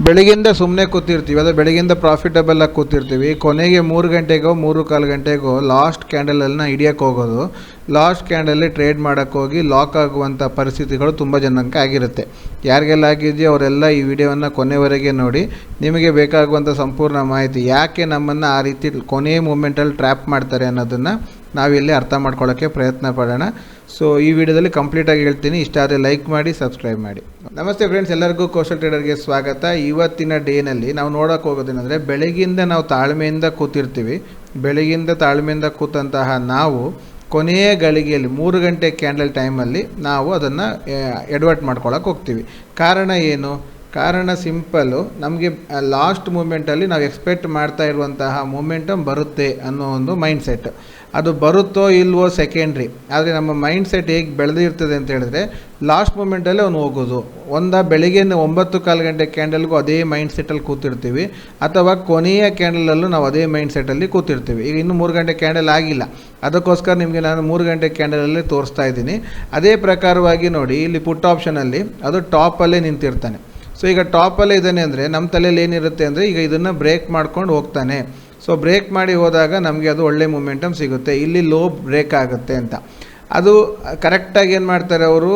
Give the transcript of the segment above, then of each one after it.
ಬೆಳಗಿಂದ ಸುಮ್ಮನೆ ಕೂತಿರ್ತೀವಿ, ಅದು ಬೆಳಗಿಂದ ಪ್ರಾಫಿಟಬಲ್ ಆಗಿ ಕೂತಿರ್ತೀವಿ. ಕೊನೆಗೆ 3 ಗಂಟೆಗೋ 3:15 ಗಂಟೆಗೋ ಲಾಸ್ಟ್ ಕ್ಯಾಂಡಲನ್ನು ಹಿಡಿಯೋಕ್ಕೆ ಹೋಗೋದು, ಲಾಸ್ಟ್ ಕ್ಯಾಂಡಲ್ಲಿ ಟ್ರೇಡ್ ಮಾಡೋಕ್ಕೆ ಹೋಗಿ ಲಾಕ್ ಆಗುವಂಥ ಪರಿಸ್ಥಿತಿಗಳು ತುಂಬ ಜನಕ್ಕೆ ಆಗಿರುತ್ತೆ. ಯಾರಿಗೆಲ್ಲ ಆಗಿದೆಯೋ ಅವರೆಲ್ಲ ಈ ವಿಡಿಯೋವನ್ನು ಕೊನೆವರೆಗೆ ನೋಡಿ. ನಿಮಗೆ ಬೇಕಾಗುವಂಥ ಸಂಪೂರ್ಣ ಮಾಹಿತಿ, ಯಾಕೆ ನಮ್ಮನ್ನು ಆ ರೀತಿ ಕೊನೆಯ ಮೂಮೆಂಟಲ್ಲಿ ಟ್ರ್ಯಾಪ್ ಮಾಡ್ತಾರೆ ಅನ್ನೋದನ್ನು ನಾವಿಲ್ಲಿ ಅರ್ಥ ಮಾಡ್ಕೊಳ್ಳೋಕ್ಕೆ ಪ್ರಯತ್ನ ಪಡೋಣ. ಸೊ ಈ ವಿಡಿಯೋದಲ್ಲಿ ಕಂಪ್ಲೀಟಾಗಿ ಹೇಳ್ತೀನಿ. ಇಷ್ಟ ಆದರೆ ಲೈಕ್ ಮಾಡಿ, ಸಬ್ಸ್ಕ್ರೈಬ್ ಮಾಡಿ. ನಮಸ್ತೆ ಫ್ರೆಂಡ್ಸ್, ಎಲ್ಲರಿಗೂ ಕೌಶಲ್ ಟ್ರೇಡರ್ಗೆ ಸ್ವಾಗತ. ಇವತ್ತಿನ ಡೇನಲ್ಲಿ ನಾವು ನೋಡೋಕೆ ಹೋಗೋದೇನೆಂದರೆ, ಬೆಳಗಿಂದ ನಾವು ತಾಳ್ಮೆಯಿಂದ ಕೂತಿರ್ತೀವಿ. ಬೆಳಗಿಂದ ತಾಳ್ಮೆಯಿಂದ ಕೂತಂತಹ ನಾವು ಕೊನೆಯ ಗಳಿಗೆಯಲ್ಲಿ 3 ಗಂಟೆ ಕ್ಯಾಂಡಲ್ ಟೈಮಲ್ಲಿ ನಾವು ಅದನ್ನು ಎಡವಟ್ ಮಾಡ್ಕೊಳ್ಳೋಕೆ ಹೋಗ್ತೀವಿ. ಕಾರಣ ಏನು? ಕಾರಣ ಸಿಂಪಲ್ಲು, ನಮಗೆ ಲಾಸ್ಟ್ ಮೂಮೆಂಟಲ್ಲಿ ನಾವು ಎಕ್ಸ್ಪೆಕ್ಟ್ ಮಾಡ್ತಾ ಇರುವಂತಹ ಮೂಮೆಂಟಮ್ ಬರುತ್ತೆ ಅನ್ನೋ ಒಂದು ಮೈಂಡ್ಸೆಟ್. ಅದು ಬರುತ್ತೋ ಇಲ್ವೋ ಸೆಕೆಂಡ್ರಿ, ಆದರೆ ನಮ್ಮ ಮೈಂಡ್ಸೆಟ್ ಹೇಗೆ ಬೆಳೆದಿರ್ತದೆ ಅಂತ ಹೇಳಿದ್ರೆ, ಲಾಸ್ಟ್ ಮೂಮೆಂಟಲ್ಲೇ ಅವನು ಹೋಗೋದು. ಬೆಳಿಗ್ಗೆ 9:15 ಗಂಟೆ ಕ್ಯಾಂಡಲ್ಗೂ ಅದೇ ಮೈಂಡ್ಸೆಟ್ಟಲ್ಲಿ ಕೂತಿರ್ತೀವಿ, ಅಥವಾ ಕೊನೆಯ ಕ್ಯಾಂಡಲಲ್ಲೂ ನಾವು ಅದೇ ಮೈಂಡ್ಸೆಟ್ಟಲ್ಲಿ ಕೂತಿರ್ತೀವಿ. ಈಗ ಇನ್ನೂ 3 ಗಂಟೆ ಕ್ಯಾಂಡಲ್ ಆಗಿಲ್ಲ, ಅದಕ್ಕೋಸ್ಕರ ನಿಮಗೆ ನಾನು 3 ಗಂಟೆ ಕ್ಯಾಂಡಲಲ್ಲಿ ತೋರಿಸ್ತಾ ಇದ್ದೀನಿ. ಅದೇ ಪ್ರಕಾರವಾಗಿ ನೋಡಿ, ಇಲ್ಲಿ ಪುಟ್ ಆಪ್ಷನಲ್ಲಿ ಅದು ಟಾಪಲ್ಲೇ ನಿಂತಿರ್ತಾನೆ. ಸೊ ಈಗ ಟಾಪಲ್ಲೇ ಇದ್ದಾನೆ ಅಂದರೆ ನಮ್ಮ ತಲೆಯಲ್ಲಿ ಏನಿರುತ್ತೆ ಅಂದರೆ, ಈಗ ಇದನ್ನು ಬ್ರೇಕ್ ಮಾಡ್ಕೊಂಡು ಹೋಗ್ತಾನೆ. ಸೊ ಬ್ರೇಕ್ ಮಾಡಿ ಹೋದಾಗ ನಮಗೆ ಅದು ಒಳ್ಳೆ ಮೂಮೆಂಟಮ್ ಸಿಗುತ್ತೆ. ಇಲ್ಲಿ ಲೋ ಬ್ರೇಕ್ ಆಗುತ್ತೆ ಅಂತ ಅದು ಕರೆಕ್ಟಾಗಿ ಏನು ಮಾಡ್ತಾರೆ ಅವರು,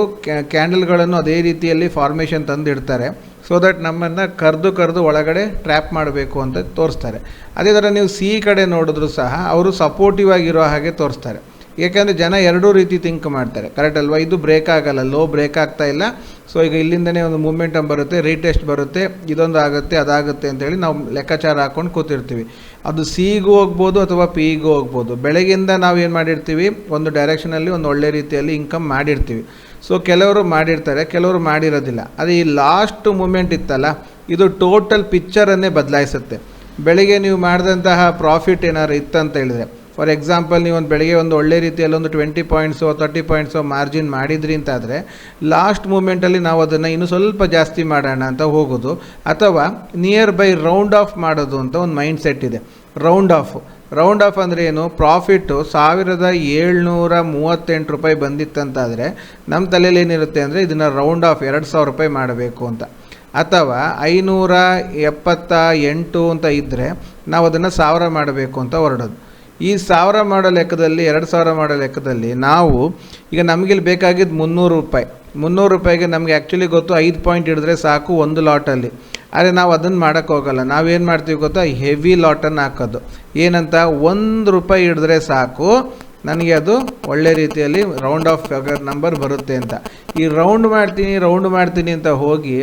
ಕ್ಯಾಂಡಲ್ಗಳನ್ನು ಅದೇ ರೀತಿಯಲ್ಲಿ ಫಾರ್ಮೇಷನ್ ತಂದಿಡ್ತಾರೆ. ಸೊ ದಟ್ ನಮ್ಮನ್ನು ಕರೆದು ಒಳಗಡೆ ಟ್ರ್ಯಾಪ್ ಮಾಡಬೇಕು ಅಂತ ತೋರಿಸ್ತಾರೆ. ಅದೇ ಥರ ನೀವು ಸಿ ಕಡೆ ನೋಡಿದ್ರು ಸಹ ಅವರು ಸಪೋರ್ಟಿವ್ ಆಗಿರೋ ಹಾಗೆ ತೋರಿಸ್ತಾರೆ. ಏಕೆಂದರೆ ಜನ ಎರಡೂ ರೀತಿ ಥಿಂಕ್ ಮಾಡ್ತಾರೆ, ಕರೆಕ್ಟ್ ಅಲ್ವಾ? ಇದು ಬ್ರೇಕ್ ಆಗಲ್ಲ, ಲೋ ಬ್ರೇಕ್ ಆಗ್ತಾ ಇಲ್ಲ. ಸೊ ಈಗ ಇಲ್ಲಿಂದನೇ ಒಂದು ಮೂಮೆಂಟಮ್ ಬರುತ್ತೆ, ರೀಟೆಸ್ಟ್ ಬರುತ್ತೆ, ಇದೊಂದು ಆಗುತ್ತೆ, ಅದಾಗುತ್ತೆ ಅಂತೇಳಿ ನಾವು ಲೆಕ್ಕಾಚಾರ ಹಾಕ್ಕೊಂಡು ಕೂತಿರ್ತೀವಿ. ಅದು ಸಿಗೂ ಹೋಗ್ಬೋದು ಅಥವಾ ಪಿಗೂ ಹೋಗ್ಬೋದು. ಬೆಳಗಿಂದ ನಾವು ಏನು ಮಾಡಿರ್ತೀವಿ, ಒಂದು ಡೈರೆಕ್ಷನಲ್ಲಿ ಒಂದು ಒಳ್ಳೆ ರೀತಿಯಲ್ಲಿ ಇನ್ಕಮ್ ಮಾಡಿರ್ತೀವಿ. ಸೊ ಕೆಲವರು ಮಾಡಿರ್ತಾರೆ, ಕೆಲವರು ಮಾಡಿರೋದಿಲ್ಲ. ಅದು ಈ ಲಾಸ್ಟ್ ಮೂಮೆಂಟ್ ಇತ್ತಲ್ಲ, ಇದು ಟೋಟಲ್ ಪಿಕ್ಚರನ್ನೇ ಬದಲಾಯಿಸುತ್ತೆ. ಬೆಳಿಗ್ಗೆ ನೀವು ಮಾಡಿದಂತಹ ಪ್ರಾಫಿಟ್ ಏನಾದ್ರು ಇತ್ತಂತ ಹೇಳಿದರೆ, ಫಾರ್ ಎಕ್ಸಾಂಪಲ್ ನೀವು ಒಂದು ಬೆಳಗ್ಗೆ ಒಂದು ಒಳ್ಳೆ ರೀತಿಯಲ್ಲಿ ಒಂದು 20 ಪಾಯಿಂಟ್ಸೋ 30 ಪಾಯಿಂಟ್ಸೋ ಮಾರ್ಜಿನ್ ಮಾಡಿದ್ರಿ ಅಂತಾದರೆ, ಲಾಸ್ಟ್ ಮೂಮೆಂಟಲ್ಲಿ ನಾವು ಅದನ್ನು ಇನ್ನೂ ಸ್ವಲ್ಪ ಜಾಸ್ತಿ ಮಾಡೋಣ ಅಂತ ಹೋಗೋದು, ಅಥವಾ ನಿಯರ್ ಬೈ ರೌಂಡ್ ಆಫ್ ಮಾಡೋದು ಅಂತ ಒಂದು ಮೈಂಡ್ ಸೆಟ್ ಇದೆ. ರೌಂಡ್ ಆಫ್ ಅಂದರೆ ಏನು? ಪ್ರಾಫಿಟ್ಟು 1738 ರೂಪಾಯಿ ಬಂದಿತ್ತಂತಾದರೆ ನಮ್ಮ ತಲೆಯಲ್ಲಿ ಏನಿರುತ್ತೆ ಅಂದರೆ, ಇದನ್ನು ರೌಂಡ್ ಆಫ್ 2000 ರೂಪಾಯಿ ಮಾಡಬೇಕು ಅಂತ. ಅಥವಾ 578 ಅಂತ ಇದ್ದರೆ ನಾವು ಅದನ್ನು 1000 ಮಾಡಬೇಕು ಅಂತ ಹೊರಡೋದು. ಈ 1000 ಮಾಡೋ ಲೆಕ್ಕದಲ್ಲಿ, 2000 ಮಾಡೋ ಲೆಕ್ಕದಲ್ಲಿ ನಾವು ಈಗ ನಮಗಿಲ್ಲಿ ಬೇಕಾಗಿದ್ದು 300 ರೂಪಾಯಿ. 300 ರೂಪಾಯಿಗೆ ನಮಗೆ ಆ್ಯಕ್ಚುಲಿ ಗೊತ್ತು 5 ಪಾಯಿಂಟ್ ಹಿಡಿದ್ರೆ ಸಾಕು ಒಂದು ಲಾಟಲ್ಲಿ. ಆದರೆ ನಾವು ಅದನ್ನು ಮಾಡೋಕ್ಕೆ ಹೋಗಲ್ಲ. ನಾವೇನು ಮಾಡ್ತೀವಿ ಗೊತ್ತಾ, ಹೆವಿ ಲಾಟನ್ನು ಹಾಕೋದು. ಏನಂತ, 1 ರೂಪಾಯಿ ಹಿಡಿದ್ರೆ ಸಾಕು ನನಗೆ ಅದು ಒಳ್ಳೆ ರೀತಿಯಲ್ಲಿ ರೌಂಡ್ ಆಫ್ ನಂಬರ್ ಬರುತ್ತೆ ಅಂತ. ಈ ರೌಂಡ್ ಮಾಡ್ತೀನಿ ಅಂತ ಹೋಗಿ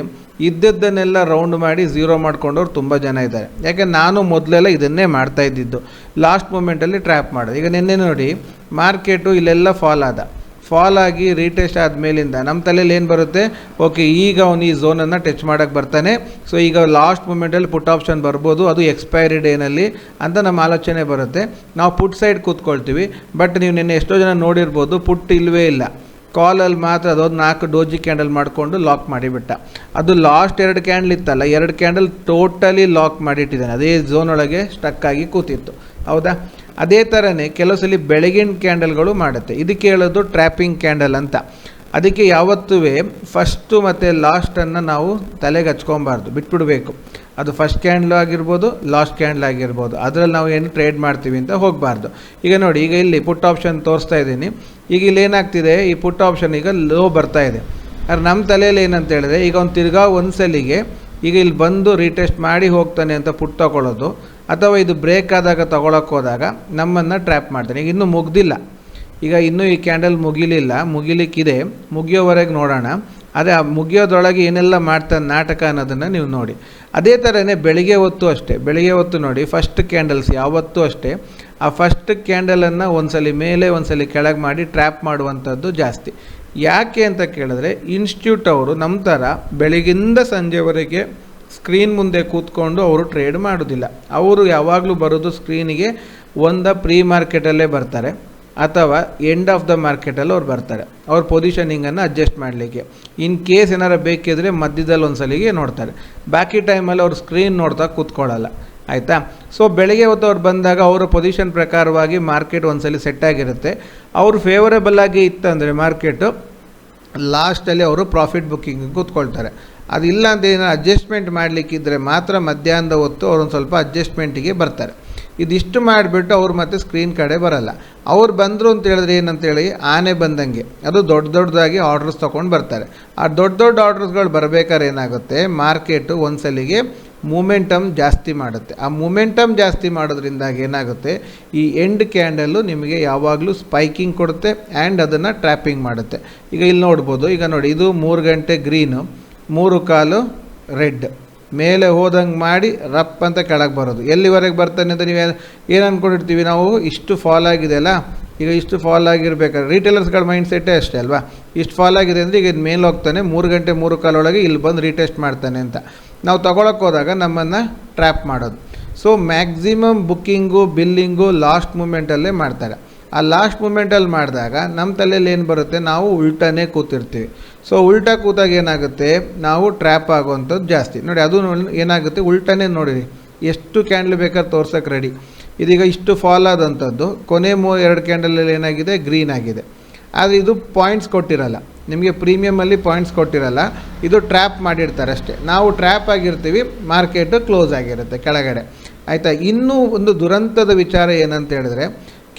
ಇದ್ದದ್ದನ್ನೆಲ್ಲ ರೌಂಡ್ ಮಾಡಿ ಝೀರೋ ಮಾಡ್ಕೊಂಡವ್ರು ತುಂಬ ಜನ ಇದ್ದಾರೆ. ಯಾಕೆ, ನಾನು ಮೊದಲೆಲ್ಲ ಇದನ್ನೇ ಮಾಡ್ತಾ ಇದ್ದಿದ್ದು, ಲಾಸ್ಟ್ ಮೂಮೆಂಟಲ್ಲಿ ಟ್ರ್ಯಾಪ್ ಮಾಡೋದು. ಈಗ ನಿನ್ನೆ ನೋಡಿ, ಮಾರ್ಕೆಟು ಇಲ್ಲೆಲ್ಲ ಫಾಲ್ ಆಗಿ ರೀಟೆಸ್ಟ್ ಆದಮೇಲಿಂದ ನಮ್ಮ ತಲೆಯಲ್ಲಿ ಏನು ಬರುತ್ತೆ, ಓಕೆ ಈಗ ಅವನು ಈ ಝೋನನ್ನು ಟಚ್ ಮಾಡೋಕ್ಕೆ ಬರ್ತಾನೆ. ಸೊ ಈಗ ಲಾಸ್ಟ್ ಮೂಮೆಂಟಲ್ಲಿ ಪುಟ್ ಆಪ್ಷನ್ ಬರ್ಬೋದು, ಅದು ಎಕ್ಸ್ಪೈರಿ ಡೇನಲ್ಲಿ ಅಂತ ನಮ್ಮ ಆಲೋಚನೆ ಬರುತ್ತೆ. ನಾವು ಪುಟ್ ಸೈಡ್ ಕೂತ್ಕೊಳ್ತೀವಿ. ಬಟ್ ನೀವು ನಿನ್ನೆ ಎಷ್ಟೋ ಜನ ನೋಡಿರ್ಬೋದು, ಪುಟ್ ಇಲ್ಲವೇ ಇಲ್ಲ, ಕಾಲಲ್ಲಿ ಮಾತ್ರ ಅದೊಂದು 4 ಡೋಜಿ ಕ್ಯಾಂಡಲ್ ಮಾಡಿಕೊಂಡು ಲಾಕ್ ಮಾಡಿಬಿಟ್ಟ. ಅದು ಲಾಸ್ಟ್ 2 ಕ್ಯಾಂಡಲ್ ಇತ್ತಲ್ಲ, 2 ಕ್ಯಾಂಡಲ್ ಟೋಟಲಿ ಲಾಕ್ ಮಾಡಿಟ್ಟಿದ್ದಾನೆ, ಅದೇ ಝೋನ್ ಒಳಗೆ ಸ್ಟಕ್ ಆಗಿ ಕೂತಿತ್ತು. ಹೌದಾ? ಅದೇ ಥರನೇ ಕೆಲವು ಸಲ ಬೆಳಗಿನ ಕ್ಯಾಂಡಲ್ಗಳು ಮಾಡುತ್ತೆ. ಇದಕ್ಕೆ ಹೇಳೋದು ಟ್ರ್ಯಾಪಿಂಗ್ ಕ್ಯಾಂಡಲ್ ಅಂತ. ಅದಕ್ಕೆ ಯಾವತ್ತೂ ಫಸ್ಟು ಮತ್ತು ಲಾಸ್ಟನ್ನು ನಾವು ತಲೆಗೆ ಹಚ್ಕೊಬಾರ್ದು, ಬಿಟ್ಬಿಡಬೇಕು. ಅದು ಫಸ್ಟ್ ಕ್ಯಾಂಡಲ್ ಆಗಿರ್ಬೋದು, ಲಾಸ್ಟ್ ಕ್ಯಾಂಡಲ್ ಆಗಿರ್ಬೋದು, ಅದರಲ್ಲಿ ನಾವು ಏನು ಟ್ರೇಡ್ ಮಾಡ್ತೀವಿ ಅಂತ ಹೋಗಬಾರ್ದು. ಈಗ ನೋಡಿ, ಈಗ ಇಲ್ಲಿ ಪುಟ್ ಆಪ್ಷನ್ ತೋರಿಸ್ತಾ ಇದ್ದೀನಿ. ಈಗ ಇಲ್ಲಿ ಏನಾಗ್ತಿದೆ, ಈ ಪುಟ್ ಆಪ್ಷನ್ ಈಗ ಲೋ ಬರ್ತಾ ಇದೆ. ಆದರೆ ನಮ್ಮ ತಲೆಯಲ್ಲಿ ಏನಂತ ಹೇಳಿದ್ರೆ, ಈಗ ಒಂದು ತಿರ್ಗಾ ಒಂದು ಸಲಿಗೆ ಈಗ ಇಲ್ಲಿ ಬಂದು ರೀಟೆಸ್ಟ್ ಮಾಡಿ ಹೋಗ್ತಾನೆ ಅಂತ ಪುಟ್ ತೊಗೊಳ್ಳೋದು, ಅಥವಾ ಇದು ಬ್ರೇಕ್ ಆದಾಗ ತೊಗೊಳಕ್ಕೆ ಹೋದಾಗ ನಮ್ಮನ್ನು ಟ್ರ್ಯಾಪ್ ಮಾಡ್ತಾನೆ. ಈಗ ಇನ್ನೂ ಮುಗ್ದಿಲ್ಲ, ಈಗ ಇನ್ನೂ ಈ ಕ್ಯಾಂಡಲ್ ಮುಗಿಲಿಕ್ಕಿದೆ, ಮುಗಿಯೋವರೆಗೆ ನೋಡೋಣ. ಅದೇ ಆ ಮುಗಿಯೋದ್ರೊಳಗೆ ಏನೆಲ್ಲ ಮಾಡ್ತಾನೆ ನಾಟಕ ಅನ್ನೋದನ್ನು ನೀವು ನೋಡಿ. ಅದೇ ಥರನೇ ಬೆಳಿಗ್ಗೆ ಹೊತ್ತು ನೋಡಿ, ಫಸ್ಟ್ ಕ್ಯಾಂಡಲ್ಸ್ ಯಾವತ್ತೂ ಅಷ್ಟೇ, ಆ ಫಸ್ಟ್ ಕ್ಯಾಂಡಲನ್ನು ಒಂದ್ಸಲಿ ಮೇಲೆ ಒಂದ್ಸಲಿ ಕೆಳಗೆ ಮಾಡಿ ಟ್ರ್ಯಾಪ್ ಮಾಡುವಂಥದ್ದು ಜಾಸ್ತಿ. ಯಾಕೆ ಅಂತ ಕೇಳಿದ್ರೆ, ಇನ್ಸ್ಟಿಟ್ಯೂಟ್ ಅವರು ನಮ್ಮ ಥರ ಬೆಳಗಿಂದ ಸಂಜೆವರೆಗೆ ಸ್ಕ್ರೀನ್ ಮುಂದೆ ಕೂತ್ಕೊಂಡು ಅವರು ಟ್ರೇಡ್ ಮಾಡೋದಿಲ್ಲ. ಅವರು ಯಾವಾಗಲೂ ಬರೋದು ಸ್ಕ್ರೀನಿಗೆ ಪ್ರೀ ಮಾರ್ಕೆಟಲ್ಲೇ ಬರ್ತಾರೆ, ಅಥವಾ ಎಂಡ್ ಆಫ್ ದ ಮಾರ್ಕೆಟಲ್ಲಿ ಅವ್ರು ಬರ್ತಾರೆ, ಅವ್ರ ಪೊಸಿಷನಿಂಗನ್ನು ಅಡ್ಜಸ್ಟ್ ಮಾಡಲಿಕ್ಕೆ. ಇನ್ ಕೇಸ್ ಏನಾರು ಬೇಕಿದ್ರೆ ಮಧ್ಯದಲ್ಲಿ ಒಂದು ಸಲಿಗೆ ನೋಡ್ತಾರೆ, ಬಾಕಿ ಟೈಮಲ್ಲಿ ಅವ್ರು ಸ್ಕ್ರೀನ್ ನೋಡ್ತಾ ಕೂತ್ಕೊಳ್ಳಲ್ಲ. ಆಯಿತಾ? ಸೊ ಬೆಳಗ್ಗೆ ಹೊತ್ತು ಅವ್ರು ಬಂದಾಗ ಅವರ ಪೊಸಿಷನ್ ಪ್ರಕಾರವಾಗಿ ಮಾರ್ಕೆಟ್ ಒಂದ್ಸಲಿ ಸೆಟ್ ಆಗಿರುತ್ತೆ. ಅವರು ಫೇವರೇಬಲ್ ಆಗಿ ಇತ್ತಂದರೆ ಮಾರ್ಕೆಟು ಲಾಸ್ಟಲ್ಲಿ ಅವರು ಪ್ರಾಫಿಟ್ ಬುಕ್ಕಿಂಗ್ ಕೂತ್ಕೊಳ್ತಾರೆ. ಅದಿಲ್ಲ ಅಂತ ಏನೋ ಅಡ್ಜಸ್ಟ್ಮೆಂಟ್ ಮಾಡಲಿಕ್ಕಿದ್ರೆ ಮಾತ್ರ ಮಧ್ಯಾಹ್ನದ ಹೊತ್ತು ಅವ್ರೊಂದು ಸ್ವಲ್ಪ ಅಡ್ಜಸ್ಟ್ಮೆಂಟಿಗೆ ಬರ್ತಾರೆ. ಇದಿಷ್ಟು ಮಾಡಿಬಿಟ್ಟು ಅವ್ರು ಮತ್ತೆ ಸ್ಕ್ರೀನ್ ಕಡೆ ಬರಲ್ಲ. ಅವ್ರು ಬಂದರು ಅಂತ ಹೇಳಿದ್ರೆ ಏನಂತೇಳಿ ಆನೆ ಬಂದಂಗೆ ಅದು ದೊಡ್ಡದಾಗಿ ಆರ್ಡ್ರಸ್ ತೊಗೊಂಡು ಬರ್ತಾರೆ. ಆ ದೊಡ್ಡ ಆರ್ಡ್ರಸ್ಗಳು ಬರಬೇಕಾದ್ರೆ ಏನಾಗುತ್ತೆ, ಮಾರ್ಕೆಟು ಒಂದ್ಸಲಿಗೆ ಮೂಮೆಂಟಮ್ ಜಾಸ್ತಿ ಮಾಡುತ್ತೆ. ಆ ಮೂಮೆಂಟಮ್ ಜಾಸ್ತಿ ಮಾಡೋದ್ರಿಂದಾಗಿ ಏನಾಗುತ್ತೆ, ಈ ಎಂಡ್ ಕ್ಯಾಂಡಲ್ಲು ನಿಮಗೆ ಯಾವಾಗಲೂ ಸ್ಪೈಕಿಂಗ್ ಕೊಡುತ್ತೆ ಆ್ಯಂಡ್ ಅದನ್ನು ಟ್ರ್ಯಾಪಿಂಗ್ ಮಾಡುತ್ತೆ. ಈಗ ಇಲ್ಲಿ ನೋಡ್ಬೋದು, ಈಗ ನೋಡಿ ಇದು 3 ಗಂಟೆ ಗ್ರೀನು, 3:15 ರೆಡ್, ಮೇಲೆ ಹೋದಂಗೆ ಮಾಡಿ ರಪ್ ಅಂತ ಕೆಳಗೆ ಬರೋದು. ಎಲ್ಲಿವರೆಗೆ ಬರ್ತಾನೆ ಅಂತ ನೀವು ಏನು ಅಂದ್ಕೊಂಡಿರ್ತೀವಿ ನಾವು, ಇಷ್ಟು ಫಾಲ್ ಆಗಿದೆ ಅಲ್ಲ, ಈಗ ಇಷ್ಟು ಫಾಲ್ ಆಗಿರ್ಬೇಕಾದ್ರೆ ರೀಟೇಲರ್ಸ್ಗಳ ಮೈಂಡ್ ಸೆಟ್ಟೇ ಅಷ್ಟೇ ಅಲ್ವಾ, ಇಷ್ಟು ಫಾಲ್ ಆಗಿದೆ ಅಂದರೆ ಈಗ ಇದು ಮೇಲೆ ಹೋಗ್ತಾನೆ 3 ಗಂಟೆ 3:15 ಒಳಗೆ ಇಲ್ಲಿ ಬಂದು ರೀಟೆಸ್ಟ್ ಮಾಡ್ತಾನೆ ಅಂತ ನಾವು ತೊಗೊಳಕ್ಕೆ ಹೋದಾಗ ನಮ್ಮನ್ನು ಟ್ರ್ಯಾಪ್ ಮಾಡೋದು. So maximum booking billing last ಮೂಮೆಂಟಲ್ಲೇ ಮಾಡ್ತಾರೆ. ಆ ಲಾಸ್ಟ್ ಮೂಮೆಂಟಲ್ಲಿ ಮಾಡಿದಾಗ ನಮ್ಮ ತಲೆಯಲ್ಲಿ ಏನು ಬರುತ್ತೆ, ನಾವು ಉಲ್ಟಾನೇ ಕೂತಿರ್ತೀವಿ. ಸೊ ಉಲ್ಟಾ ಕೂತಾಗ ಏನಾಗುತ್ತೆ, ನಾವು ಟ್ರ್ಯಾಪ್ ಆಗುವಂಥದ್ದು ಜಾಸ್ತಿ. ನೋಡಿ ಅದು ಏನಾಗುತ್ತೆ, ಉಲ್ಟಾನೇ ನೋಡಿರಿ, ಎಷ್ಟು ಕ್ಯಾಂಡಲ್ ಬೇಕಾದ್ರೆ ತೋರ್ಸೋಕ್ಕೆ ರೆಡಿ. ಇದೀಗ ಇಷ್ಟು ಫಾಲ್ ಆದಂಥದ್ದು ಕೊನೆ 2 ಕ್ಯಾಂಡಲಲ್ಲಿ ಏನಾಗಿದೆ, ಗ್ರೀನ್ ಆಗಿದೆ. ಆದರೆ ಇದು ಪಾಯಿಂಟ್ಸ್ ಕೊಟ್ಟಿರಲ್ಲ ನಿಮಗೆ, ಪ್ರೀಮಿಯಮಲ್ಲಿ ಪಾಯಿಂಟ್ಸ್ ಕೊಟ್ಟಿರಲ್ಲ, ಇದು ಟ್ರ್ಯಾಪ್ ಮಾಡಿರ್ತಾರೆ ಅಷ್ಟೇ. ನಾವು ಟ್ರ್ಯಾಪ್ ಆಗಿರ್ತೀವಿ, ಮಾರ್ಕೆಟು ಕ್ಲೋಸ್ ಆಗಿರುತ್ತೆ ಕೆಳಗಡೆ, ಆಯಿತಾ. ಇನ್ನೂ ಒಂದು ದುರಂತದ ವಿಚಾರ ಏನಂತ ಹೇಳಿದ್ರೆ,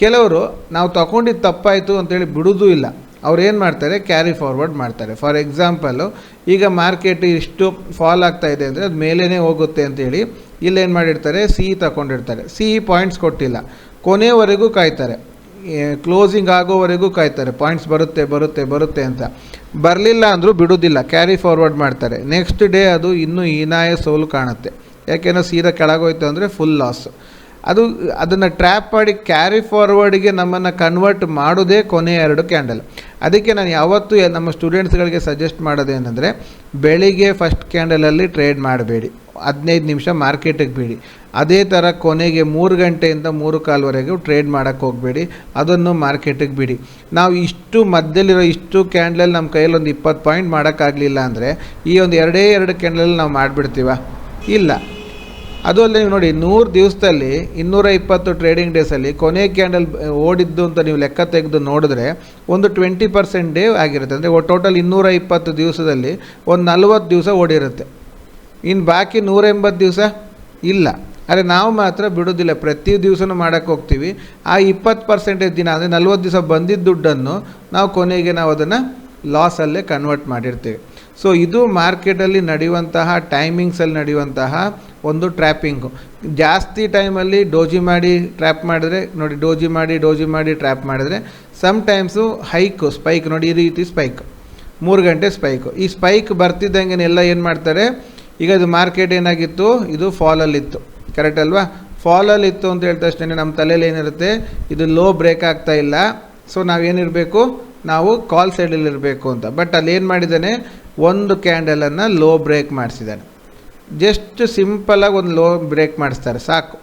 ಕೆಲವರು ನಾವು ತಗೊಂಡಿದ್ದು ತಪ್ಪಾಯಿತು ಅಂತೇಳಿ ಬಿಡೋದು ಇಲ್ಲ. ಅವ್ರು ಏನು ಮಾಡ್ತಾರೆ, ಕ್ಯಾರಿ ಫಾರ್ವರ್ಡ್ ಮಾಡ್ತಾರೆ. ಫಾರ್ ಎಕ್ಸಾಂಪಲು, ಈಗ ಮಾರ್ಕೆಟ್ ಇಷ್ಟು ಫಾಲ್ ಆಗ್ತಾಯಿದೆ ಅಂದರೆ ಅದು ಮೇಲೇ ಹೋಗುತ್ತೆ ಅಂತೇಳಿ ಇಲ್ಲೇನು ಮಾಡಿರ್ತಾರೆ, ತಗೊಂಡಿರ್ತಾರೆ. ಪಾಯಿಂಟ್ಸ್ ಕೊಟ್ಟಿಲ್ಲ, ಕೊನೆಯವರೆಗೂ ಕಾಯ್ತಾರೆ, ಕ್ಲೋಸಿಂಗ್ ಆಗೋವರೆಗೂ ಕಾಯ್ತಾರೆ, ಪಾಯಿಂಟ್ಸ್ ಬರುತ್ತೆ ಅಂತ. ಬರಲಿಲ್ಲ ಅಂದರೂ ಬಿಡೋದಿಲ್ಲ, ಕ್ಯಾರಿ ಫಾರ್ವರ್ಡ್ ಮಾಡ್ತಾರೆ. ನೆಕ್ಸ್ಟ್ ಡೇ ಅದು ಇನ್ನೂ ಹೀನಾಯ ಸೋಲು ಕಾಣುತ್ತೆ. ಯಾಕೆಂದರೆ ಕೆಳಗೋಯ್ತು ಅಂದರೆ ಫುಲ್ ಲಾಸ್. ಅದನ್ನು ಟ್ರ್ಯಾಪ್ ಮಾಡಿ ಕ್ಯಾರಿ ಫಾರ್ವರ್ಡಿಗೆ ನಮ್ಮನ್ನು ಕನ್ವರ್ಟ್ ಮಾಡೋದೇ ಕೊನೆ 2 ಕ್ಯಾಂಡಲ್. ಅದಕ್ಕೆ ನಾನು ಯಾವತ್ತೂ ನಮ್ಮ ಸ್ಟೂಡೆಂಟ್ಸ್ಗಳಿಗೆ ಸಜೆಸ್ಟ್ ಮಾಡೋದೇನೆಂದರೆ, ಬೆಳಿಗ್ಗೆ ಫಸ್ಟ್ ಕ್ಯಾಂಡಲಲ್ಲಿ ಟ್ರೇಡ್ ಮಾಡಬೇಡಿ, 15 ನಿಮಿಷ ಮಾರ್ಕೆಟಿಗೆ ಬಿಡಿ. ಅದೇ ಥರ ಕೊನೆಗೆ 3 ಗಂಟೆಯಿಂದ 3:15ವರೆಗೂ ಟ್ರೇಡ್ ಮಾಡೋಕ್ಕೆ ಹೋಗಬೇಡಿ, ಅದನ್ನು ಮಾರ್ಕೆಟಿಗೆ ಬಿಡಿ. ನಾವು ಇಷ್ಟು ಮಧ್ಯದಲ್ಲಿರೋ ಇಷ್ಟು ಕ್ಯಾಂಡಲಲ್ಲಿ ನಮ್ಮ ಕೈಯಲ್ಲಿ ಒಂದು 20 ಪಾಯಿಂಟ್ ಮಾಡೋಕ್ಕಾಗಲಿಲ್ಲ ಅಂದರೆ ಈ ಒಂದು 2 ಕ್ಯಾಂಡಲಲ್ಲಿ ನಾವು ಮಾಡಿಬಿಡ್ತೀವ? ಇಲ್ಲ. ಅದು ಅಲ್ಲದೆ ನೀವು ನೋಡಿ, 100 ದಿವಸದಲ್ಲಿ 220 ಟ್ರೇಡಿಂಗ್ ಡೇಸಲ್ಲಿ ಕೊನೆ ಕ್ಯಾಂಡಲ್ ಓಡಿದ್ದು ಅಂತ ನೀವು ಲೆಕ್ಕ ತೆಗೆದು ನೋಡಿದ್ರೆ ಒಂದು 20% ಡೇ ಆಗಿರುತ್ತೆ. ಅಂದರೆ ಟೋಟಲ್ 220 ದಿವಸದಲ್ಲಿ ಒಂದು 40 ದಿವಸ ಓಡಿರುತ್ತೆ. ಇನ್ನು ಬಾಕಿ 180 ದಿವಸ ಇಲ್ಲ. ಆದರೆ ನಾವು ಮಾತ್ರ ಬಿಡೋದಿಲ್ಲ, ಪ್ರತಿ ದಿವಸನೂ ಮಾಡೋಕ್ಕೆ ಹೋಗ್ತೀವಿ. ಆ 20% ದಿನ ಅಂದರೆ 40 ದಿವಸ ಬಂದಿದ್ದ ದುಡ್ಡನ್ನು ನಾವು ಕೊನೆಗೆ ಅದನ್ನು ಲಾಸಲ್ಲೇ ಕನ್ವರ್ಟ್ ಮಾಡಿರ್ತೀವಿ. ಸೊ ಇದು ಮಾರ್ಕೆಟಲ್ಲಿ ನಡೆಯುವಂತಹ ಟೈಮಿಂಗ್ಸಲ್ಲಿ ನಡೆಯುವಂತಹ ಒಂದು ಟ್ರ್ಯಾಪಿಂಗು. ಜಾಸ್ತಿ ಟೈಮಲ್ಲಿ ಡೋಜಿ ಮಾಡಿ ಟ್ರ್ಯಾಪ್ ಮಾಡಿದ್ರೆ ನೋಡಿ, ಡೋಜಿ ಮಾಡಿ ಟ್ರ್ಯಾಪ್ ಮಾಡಿದ್ರೆ ಸಮ್ಟೈಮ್ಸು ಸ್ಪೈಕ್ ನೋಡಿ, ಈ ರೀತಿ ಸ್ಪೈಕ್ 3 ಗಂಟೆ ಸ್ಪೈಕು. ಈ ಸ್ಪೈಕ್ ಬರ್ತಿದ್ದಂಗೆ ಎಲ್ಲ ಏನು ಮಾಡ್ತಾರೆ, ಈಗ ಇದು ಮಾರ್ಕೆಟ್ ಏನಾಗಿತ್ತು, ಇದು ಫಾಲಲ್ಲಿತ್ತು, ಕರೆಕ್ಟ್ ಅಲ್ವಾ? ಫಾಲಲ್ಲಿತ್ತು ಅಂತ ಹೇಳಿದ ತಕ್ಷಣ ನಮ್ಮ ತಲೆಯಲ್ಲಿ ಏನಿರುತ್ತೆ, ಇದು ಲೋ ಬ್ರೇಕ್ ಆಗ್ತಾ ಇಲ್ಲ, ಸೊ ನಾವೇನಿರಬೇಕು, ನಾವು ಕಾಲ್ ಸೈಡಲ್ಲಿರಬೇಕು ಅಂತ. ಬಟ್ ಅಲ್ಲಿ ಏನು ಮಾಡಿದ್ದಾನೆ, ಒಂದು ಕ್ಯಾಂಡಲನ್ನು ಲೋ ಬ್ರೇಕ್ ಮಾಡಿಸಿದ್ದಾನೆ. ಜಸ್ಟ್ ಸಿಂಪಲಾಗಿ ಒಂದು ಲೋ ಬ್ರೇಕ್ ಮಾಡಿಸ್ತಾರೆ ಸಾಕು.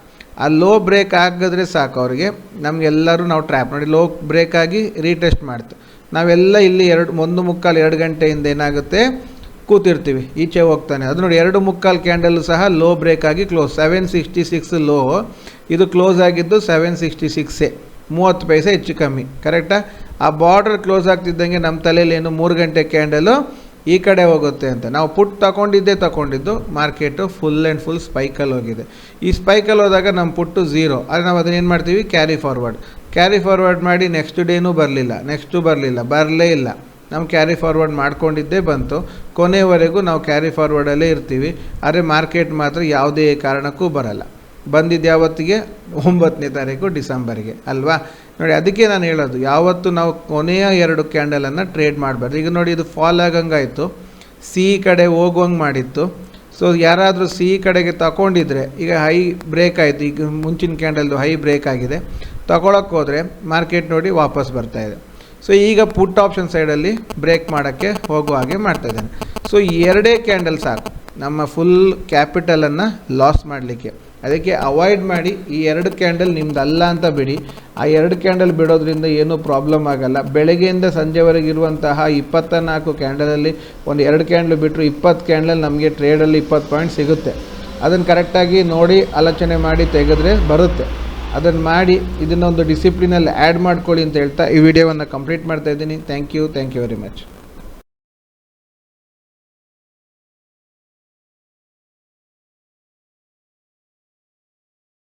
ಆ ಲೋ ಬ್ರೇಕ್ ಆಗಿದ್ರೆ ಸಾಕು ಅವರಿಗೆ, ನಮಗೆಲ್ಲರೂ ನಾವು ಟ್ರ್ಯಾಪ್ ನೋಡಿ, ಲೋ ಬ್ರೇಕ್ ಆಗಿ ರೀಟೆಸ್ಟ್ ಮಾಡ್ತು. ನಾವೆಲ್ಲ ಇಲ್ಲಿ 1:45-2 ಗಂಟೆಯಿಂದ ಏನಾಗುತ್ತೆ, ಕೂತಿರ್ತೀವಿ, ಈಚೆ ಹೋಗ್ತಾನೆ. ಅದು ನೋಡಿ 2:45 ಕ್ಯಾಂಡಲ್ಲು ಸಹ ಲೋ ಬ್ರೇಕ್ ಆಗಿ ಕ್ಲೋಸ್. 766 ಲೋ, ಇದು ಕ್ಲೋಸ್ ಆಗಿದ್ದು 766, 30 ಪೈಸೆ ಹೆಚ್ಚು ಕಮ್ಮಿ, ಕರೆಕ್ಟಾ? ಆ ಬಾರ್ಡರ್ ಕ್ಲೋಸ್ ಆಗ್ತಿದ್ದಂಗೆ ನಮ್ಮ ತಲೆಯಲ್ಲಿ ಏನು, 3 ಗಂಟೆ ಕ್ಯಾಂಡಲು ಈ ಕಡೆ ಹೋಗುತ್ತೆ ಅಂತ. ನಾವು ಪುಟ್ ತಗೊಂಡಿದ್ದು ಮಾರ್ಕೆಟು ಫುಲ್ ಆ್ಯಂಡ್ ಫುಲ್ ಸ್ಪೈಕಲ್ಲಿ ಹೋಗಿದೆ. ಈ ಸ್ಪೈಕಲ್ಲಿ ಹೋದಾಗ ನಮ್ಮ ಪುಟ್ಟು 0. ಆದರೆ ನಾವು ಅದನ್ನು ಏನು ಮಾಡ್ತೀವಿ, ಕ್ಯಾರಿ ಫಾರ್ವರ್ಡ್ ಮಾಡಿ ನೆಕ್ಸ್ಟ್ ಡೇನೂ ಬರಲೇ ಇಲ್ಲ. ನಾವು ಕ್ಯಾರಿ ಫಾರ್ವರ್ಡ್ ಮಾಡ್ಕೊಂಡಿದ್ದೇ ಬಂತು, ಕೊನೆಯವರೆಗೂ ನಾವು ಕ್ಯಾರಿ ಫಾರ್ವರ್ಡಲ್ಲೇ ಇರ್ತೀವಿ. ಆದರೆ ಮಾರ್ಕೆಟ್ ಮಾತ್ರ ಯಾವುದೇ ಕಾರಣಕ್ಕೂ ಬರಲ್ಲ. ಬಂದಿದ್ದು ಯಾವತ್ತಿಗೆ, 9ನೇ ತಾರೀಕು ಡಿಸೆಂಬರ್ಗೆ ಅಲ್ವಾ? ನೋಡಿ, ಅದಕ್ಕೆ ನಾನು ಹೇಳೋದು, ಯಾವತ್ತು ನಾವು ಕೊನೆಯ 2 ಕ್ಯಾಂಡಲನ್ನು ಟ್ರೇಡ್ ಮಾಡಬಾರ್ದು. ಈಗ ನೋಡಿ, ಇದು ಫಾಲ್ ಆಗಂಗಾಯಿತು, ಕಡೆ ಹೋಗುವಂಗೆ ಮಾಡಿತ್ತು. ಸೊ ಯಾರಾದರೂ ಕಡೆಗೆ ತಗೊಂಡಿದ್ರೆ, ಈಗ ಹೈ ಬ್ರೇಕ್ ಆಯಿತು, ಈಗ ಮುಂಚಿನ ಕ್ಯಾಂಡಲ್ದು ಹೈ ಬ್ರೇಕ್ ಆಗಿದೆ, ತಗೊಳಕ್ಕೆ ಹೋದರೆ ಮಾರ್ಕೆಟ್ ನೋಡಿ ವಾಪಸ್ ಬರ್ತಾಯಿದೆ. ಸೊ ಈಗ ಪುಟ್ ಆಪ್ಷನ್ ಸೈಡಲ್ಲಿ ಬ್ರೇಕ್ ಮಾಡೋಕ್ಕೆ ಹೋಗುವ ಹಾಗೆ ಮಾಡ್ತಾಯಿದ್ದಾನೆ. ಸೊ 2 ಕ್ಯಾಂಡಲ್ ಸಾಕು ನಮ್ಮ ಫುಲ್ ಕ್ಯಾಪಿಟಲನ್ನು ಲಾಸ್ ಮಾಡಲಿಕ್ಕೆ. ಅದಕ್ಕೆ ಅವಾಯ್ಡ್ ಮಾಡಿ, ಈ 2 ಕ್ಯಾಂಡಲ್ ನಿಮ್ದು ಅಲ್ಲ ಅಂತ ಬಿಡಿ. ಆ 2 ಕ್ಯಾಂಡಲ್ ಬಿಡೋದ್ರಿಂದ ಏನೂ ಪ್ರಾಬ್ಲಮ್ ಆಗಲ್ಲ. ಬೆಳಗ್ಗೆಯಿಂದ ಸಂಜೆವರೆಗೆ ಇರುವಂತಹ 24 ಕ್ಯಾಂಡಲಲ್ಲಿ ಒಂದು 2 ಕ್ಯಾಂಡಲ್ ಬಿಟ್ಟರು 20 ಕ್ಯಾಂಡಲ್ ನಮಗೆ ಟ್ರೇಡಲ್ಲಿ 20 ಪಾಯಿಂಟ್ ಸಿಗುತ್ತೆ. ಅದನ್ನು ಕರೆಕ್ಟಾಗಿ ನೋಡಿ ಆಲೋಚನೆ ಮಾಡಿ ತೆಗೆದ್ರೆ ಬರುತ್ತೆ. ಅದನ್ನು ಮಾಡಿ ಇದನ್ನೊಂದು ಡಿಸಿಪ್ಲಿನಲ್ಲಿ ಆ್ಯಡ್ ಮಾಡ್ಕೊಳ್ಳಿ ಅಂತ ಹೇಳ್ತಾ ಈ ವಿಡಿಯೋವನ್ನು ಕಂಪ್ಲೀಟ್ ಮಾಡ್ತಾಯಿದ್ದೀನಿ. Thank you very much.